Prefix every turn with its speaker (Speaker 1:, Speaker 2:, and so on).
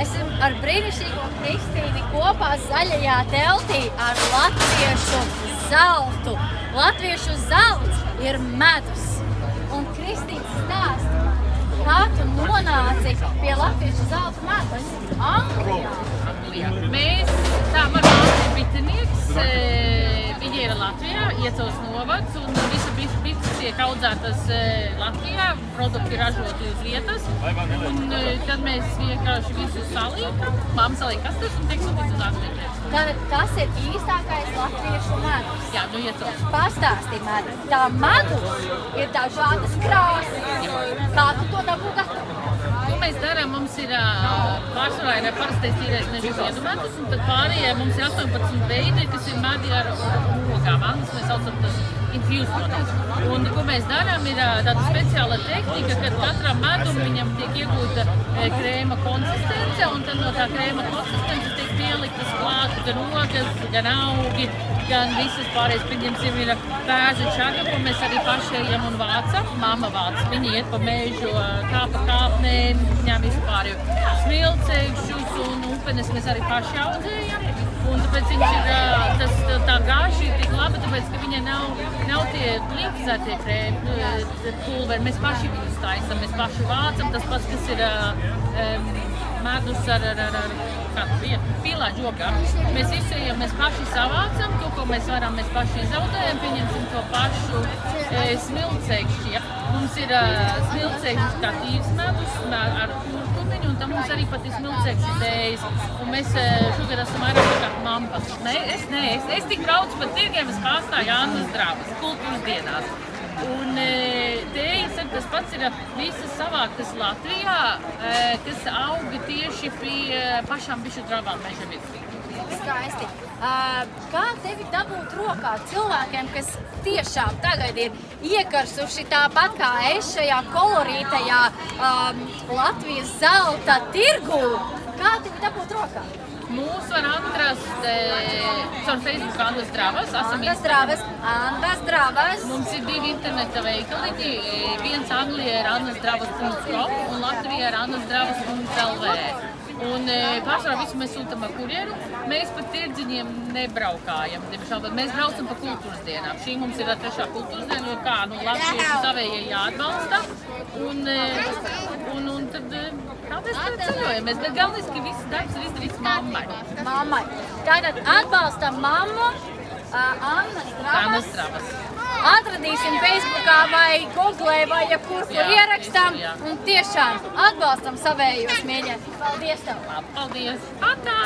Speaker 1: Esam ar brīnišķīgo Kristīni kopā zaļajā teltī ar latviešu zeltu. Latviešu zelts ir medus. Un Kristīns stāsta, kā tu nonāci pie latviešu zelta medus Anglijā.
Speaker 2: Man māte ir bitinieks, viņa ir Latvijā, Iecavas novads, un visa bites tiek audzētas Latvijā, produkti ražoti uz vietas, un tad mēs vienkārši visu salīkam, mamma salīk kastes un tiek sūtīts uz Angliju.
Speaker 1: Tātad tas ir īstākais latviešu medus.
Speaker 2: Jā, Iecavas.
Speaker 1: Pastāstī man, tā medus ir dažādas krāsas. Kā tu to dabū gatavu?
Speaker 2: Ko mēs darām? Mums ir pārsvarā ir parastais tīrais mežu ziedu medus, un tad pārējie mums ir 18 veidi, kas ir medi ar ogām. Angļuiski mēs saucam tas infused models. Un ko mēs darām, ir tāda speciāla tehnika, kad katram medum viņam tiek iegūta krēma konsistence, un tad no tā krēma konsistences tiek pieliktas klāt gan ogas, gan augi, gan visas pārējais, pieņemsim, ir pēža čaga, ko mēs arī paši ejam un vācam. Mamma vāc, viņi iet pa mežu, kāpa kāpnēm, viņām vispār smilcēkšus un upenes mēs arī paši audzējam. Un tāpēc viņš ir, tā gāži ir tik laba, tāpēc, ka viņa nav tie linkizētie pulveri. Mēs paši viņus taisam, mēs paši vācam, tas pats, kas ir medus ar pīlāģu ogām. Mēs izsējam, mēs paši savācam, to, ko mēs varam, mēs paši izaudējam, pieņemsim to pašu smilcēkšķi. Ja? Mums ir smilcēkšķis kā tīvs medus ar kurkumiņu, un tam mums arī pat ir smilcēkšķi tējas. Un mēs šogad esam vairāk kā mampas. Es tik braucu pa tirgiem, es pārstāju Annas Dravas kultūras dienās. Un tējas, tas pats ir visas savāktas Latvijā, kas auga tieši pie pašām bišu dravām meža vidū.
Speaker 1: Skaisti. Kā tevi dabūt rokā cilvēkiem, kas tiešām tagad ir iekarsuši tāpat kā es šajā kolorītajā Latvijas zelta tirgū? Kā tevi dabūt rokā?
Speaker 2: Mūs var atrast caur Facebook Annas Dravas.
Speaker 1: Annas Dravas.
Speaker 2: Mums ir 2 interneta veikaliņi. Viens Anglijā ir annasdravas.com un Latvijā ir annasdravas.lv. Un pārsvarā visu mēs sūtam ar kurjeru. Mēs pa tirdziņiem nebraukājam, diemžēl, bet mēs braucam pa kultūras dienām. Šī mums ir 3. kultūras diena, jo kā, latviešu savējie jāatbalsta. Un tad kā mēs ceļojamies, bet galvenais, ka viss darbs ir izdarīts mammai.
Speaker 1: Mammai. Tātad atbalstam mammu Annas Dravas. Atradīsim Facebookā vai Googlē vai jebkur, kur ierakstam. Un tiešām atbalstam savējos, mīļie. Paldies tev!
Speaker 2: Paldies! Atā!